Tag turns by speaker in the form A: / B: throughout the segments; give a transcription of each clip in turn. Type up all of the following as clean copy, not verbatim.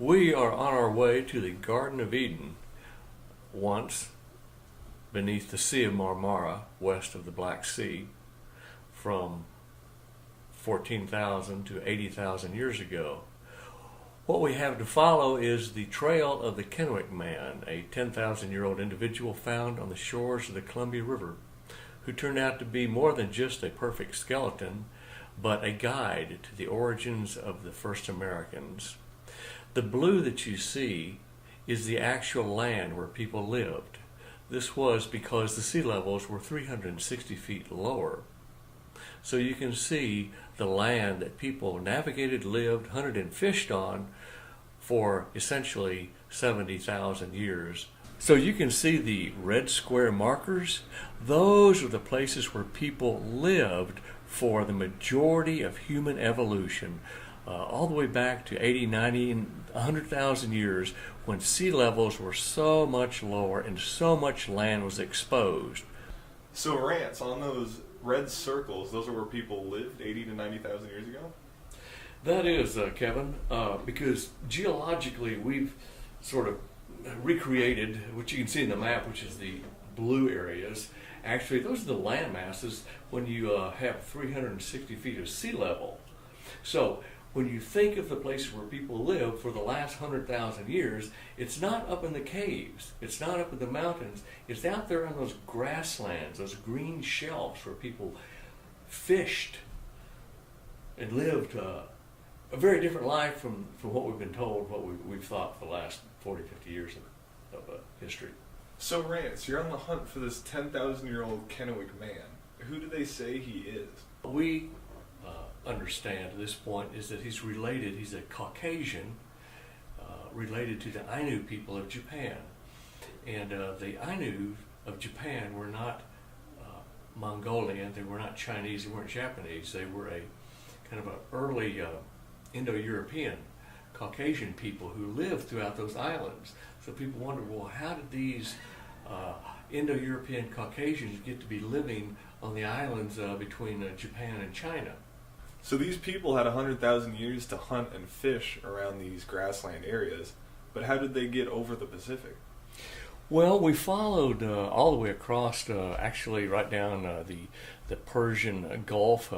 A: We are on our way to the Garden of Eden, once beneath the Sea of Marmara, west of the Black Sea, from 14,000 to 80,000 years ago. What we have to follow is the trail of the Kennewick Man, a 10,000-year-old individual found on the shores of the Columbia River, who turned out to be more than just a perfect skeleton, but a guide to the origins of the first Americans. The blue that you see is the actual land where people lived. This was because the sea levels were 360 feet lower. So you can see the land that people navigated, lived, hunted, and fished on for essentially 70,000 years. So you can see the red square markers. Those are the places where people lived for the majority of human evolution, all the way back to 80, 90, and 100,000 years, when sea levels were so much lower and so much land was exposed.
B: So Rance, on those red circles, those are where people lived 80 to 90,000 years ago?
A: That is, Kevin, because geologically we've sort of recreated what you can see in the map, which is the blue areas. Actually, those are the land masses when you have 360 feet of sea level. So when you think of the places where people live for the last 100,000 years, it's not up in the caves, it's not up in the mountains, it's out there on those grasslands, those green shelves where people fished and lived a very different life from what we've been told, what we've thought for the last 40, 50 years of history.
B: So Rance, you're on the hunt for this 10,000-year-old Kennewick Man. Who do they say he is?
A: We understand at this point is that he's a Caucasian, related to the Ainu people of Japan. And the Ainu of Japan were not Mongolian, they were not Chinese, they weren't Japanese, they were a kind of an early Indo-European Caucasian people who lived throughout those islands. So people wonder, well, how did these Indo-European Caucasians get to be living on the islands between Japan and China?
B: So these people had 100,000 years to hunt and fish around these grassland areas, but how did they get over the Pacific?
A: Well, we followed all the way across, actually right down the Persian Gulf,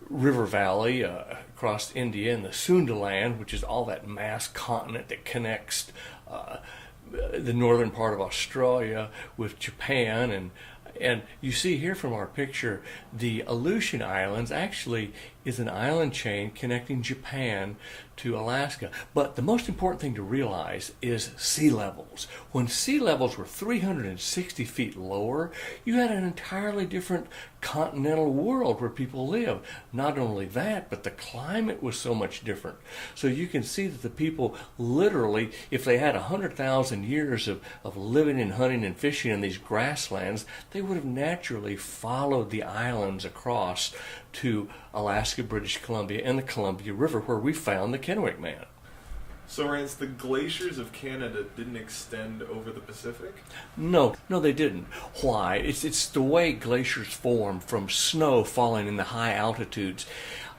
A: river valley, across India and the Sundaland, which is all that mass continent that connects the northern part of Australia with Japan. And you see here from our picture, the Aleutian Islands actually is an island chain connecting Japan to Alaska. But the most important thing to realize is sea levels. When sea levels were 360 feet lower, you had an entirely different continental world where people live. Not only that, but the climate was so much different. So you can see that the people literally, if they had 100,000 years of living and hunting and fishing in these grasslands, they would have naturally followed the islands across to Alaska, British Columbia, and the Columbia River, where we found the Kennewick Man.
B: So Rance, the glaciers of Canada didn't extend over the Pacific?
A: No, they didn't. Why? It's the way glaciers form from snow falling in the high altitudes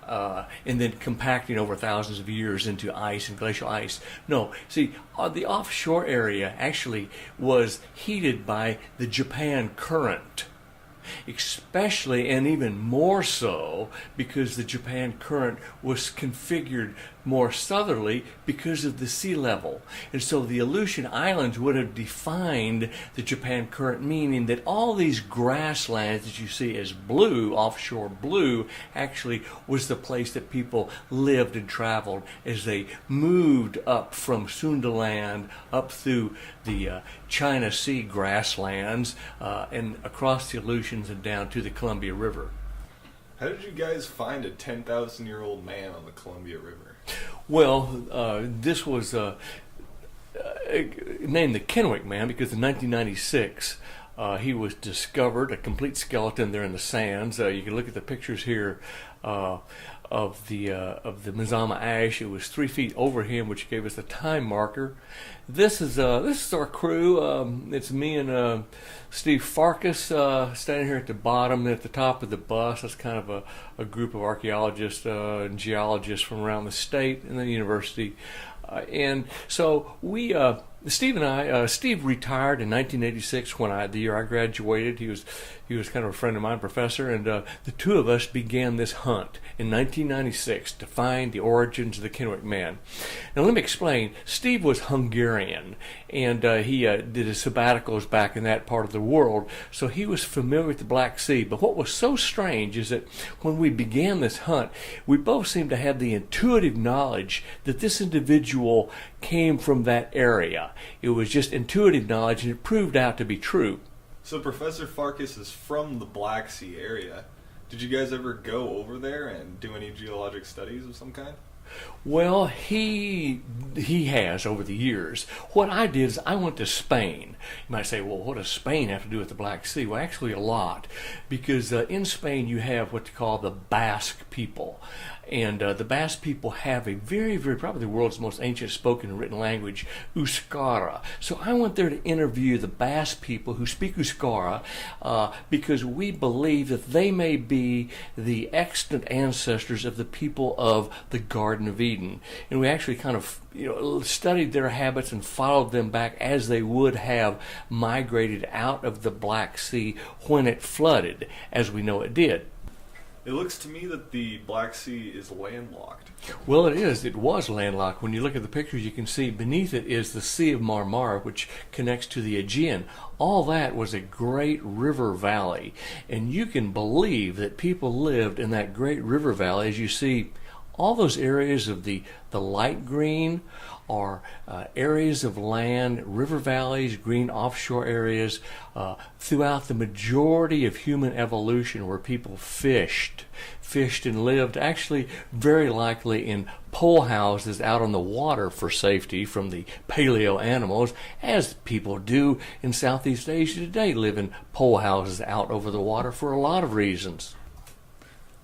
A: and then compacting over thousands of years into ice and glacial ice. No, see, the offshore area actually was heated by the Japan current. Especially and even more so because the Japan current was configured more southerly because of the sea level. And so the Aleutian Islands would have defined the Japan current, meaning that all these grasslands that you see as blue, offshore blue, actually was the place that people lived and traveled as they moved up from Sundaland up through the China Sea grasslands and across the Aleutians and down to the Columbia River.
B: How did you guys find a 10,000-year-old man on the Columbia River?
A: Well, this was named the Kennewick Man because in 1996 he was discovered, a complete skeleton there in the sands. You can look at the pictures here. the Mazama ash. It was 3 feet over him, which gave us a time marker. This is our crew. It's me and Steve Farkas standing here at the bottom, at the top of the bus. That's kind of a group of archaeologists and geologists from around the state and the university. And so Steve and I, Steve retired in 1986 the year I graduated. He was kind of a friend of mine, professor, and the two of us began this hunt in 1996 to find the origins of the Kennewick Man. Now let me explain. Steve was Hungarian, and he did his sabbaticals back in that part of the world, so he was familiar with the Black Sea. But what was so strange is that when we began this hunt, we both seemed to have the intuitive knowledge that this individual came from that area. It was just intuitive knowledge, and it proved out to be true.
B: So Professor Farkas is from the Black Sea area. Did you guys ever go over there and do any geologic studies of some kind?
A: Well, he has over the years. What I did is I went to Spain. You might say, well, what does Spain have to do with the Black Sea? Well, actually a lot, because in Spain you have what they call the Basque people. And the Basque people have a very, very, probably the world's most ancient spoken and written language, Euskara. So I went there to interview the Basque people who speak Euskara because we believe that they may be the extant ancestors of the people of the Garden of Eden. And we actually kind of studied their habits and followed them back as they would have migrated out of the Black Sea when it flooded, as we know it did.
B: It looks to me that the Black Sea is landlocked.
A: Well, it is. It was landlocked. When you look at the pictures, you can see beneath it is the Sea of Marmara, which connects to the Aegean. All that was a great river valley, and you can believe that people lived in that great river valley. As you see, all those areas of the light green are areas of land, river valleys, green offshore areas throughout the majority of human evolution where people fished and lived, actually very likely in pole houses out on the water for safety from the Paleo animals, as people do in Southeast Asia today, live in pole houses out over the water for a lot of reasons.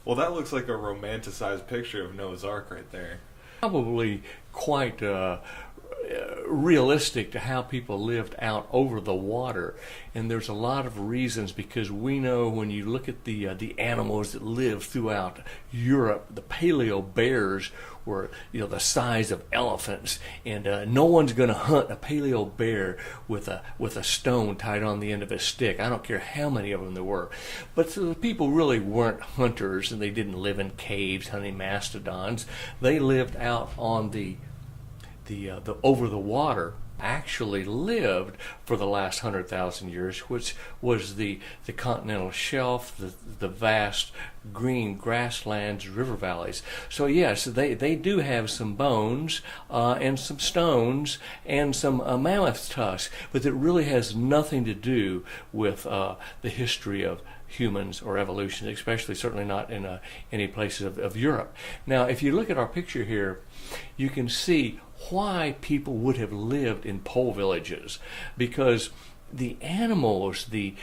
B: Well, that looks like a romanticized picture of Noah's Ark right there.
A: Probably quite realistic to how people lived out over the water, and there's a lot of reasons, because we know when you look at the animals that live throughout Europe, the Paleo bears were the size of elephants, and no one's going to hunt a Paleo bear with a stone tied on the end of a stick. I don't care how many of them there were. But so the people really weren't hunters, and they didn't live in caves hunting mastodons. They lived out on the over the water. Actually lived for the last 100,000 years, which was the continental shelf, the vast green grasslands, river valleys. So yes, they do have some bones and some stones and some mammoth tusks, but it really has nothing to do with the history of humans or evolution, especially certainly not in any places of Europe. Now, if you look at our picture here, you can see why people would have lived in pole villages, because the animals, the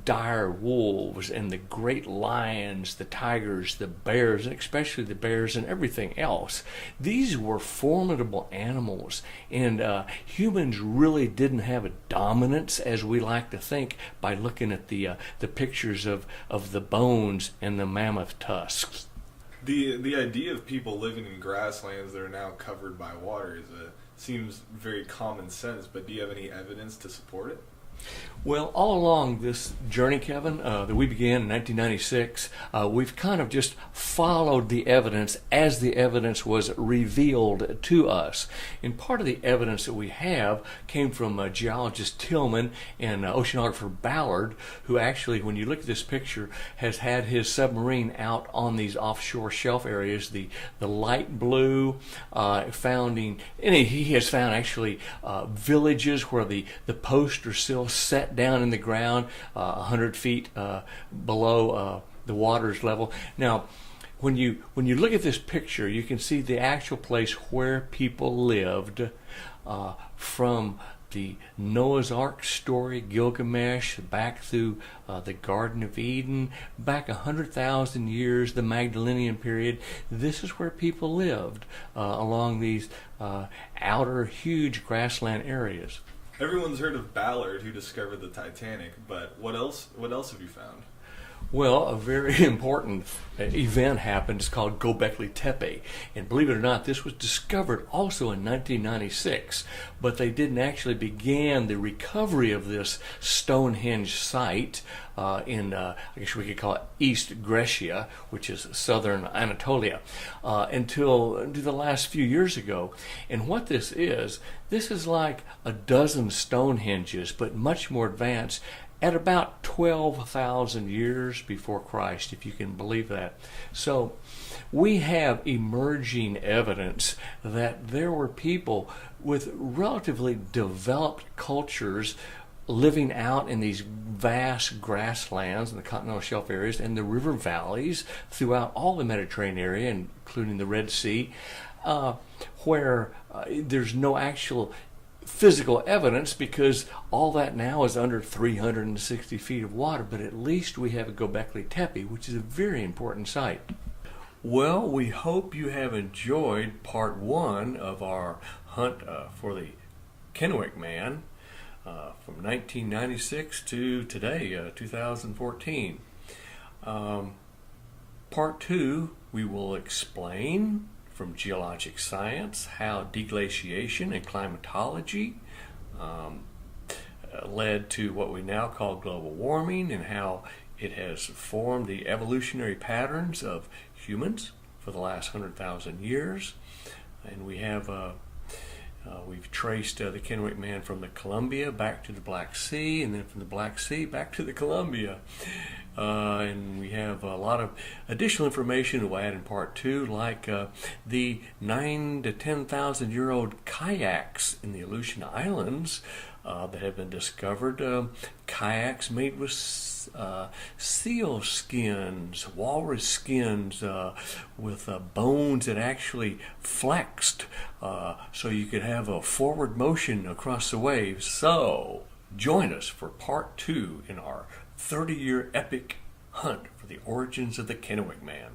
A: dire wolves and the great lions, the tigers, the bears, and especially the bears and everything else, these were formidable animals, and humans really didn't have a dominance, as we like to think, by looking at the pictures of the bones and the mammoth tusks.
B: The idea of people living in grasslands that are now covered by water seems very common sense, but do you have any evidence to support it?
A: Well, all along this journey, Kevin, that we began in 1996, we've kind of just followed the evidence as the evidence was revealed to us. And part of the evidence that we have came from geologist Tillman and oceanographer Ballard, who actually, when you look at this picture, has had his submarine out on these offshore shelf areas, the light blue, and he has found actually villages where the posts are still set down in the ground 100 feet below the water's level. Now, when you look at this picture, you can see the actual place where people lived, from the Noah's Ark story, Gilgamesh, back through the Garden of Eden, back 100,000 years, the Magdalenian period. This is where people lived, along these outer huge grassland areas.
B: Everyone's heard of Ballard, who discovered the Titanic, but what else have you found?
A: Well, a very important event happened. It's called Göbekli Tepe. And believe it or not, this was discovered also in 1996. But they didn't actually begin the recovery of this Stonehenge site in, I guess we could call it East Grecia, which is southern Anatolia, until the last few years ago. And what this is like a dozen Stonehenges, but much more advanced, at about 12,000 years before Christ, if you can believe that. So we have emerging evidence that there were people with relatively developed cultures living out in these vast grasslands in the continental shelf areas and the river valleys throughout all the Mediterranean area, including the Red Sea, where there's no actual physical evidence because all that now is under 360 feet of water, but at least we have a Göbekli Tepe, which is a very important site. Well, we hope you have enjoyed part one of our hunt for the Kennewick Man from 1996 to today, 2014. Part two, we will explain from geologic science how deglaciation and climatology led to what we now call global warming, and how it has formed the evolutionary patterns of humans for the last 100,000 years. And we have we've traced the Kennewick Man from the Columbia back to the Black Sea, and then from the Black Sea back to the Columbia. And we have a lot of additional information we'll add in part two, like the 9,000 to 10,000 year old kayaks in the Aleutian Islands that have been discovered. Kayaks made with seal skins, walrus skins, with bones that actually flexed, so you could have a forward motion across the waves. So join us for part two in our 30-year epic hunt for the origins of the Kennewick Man.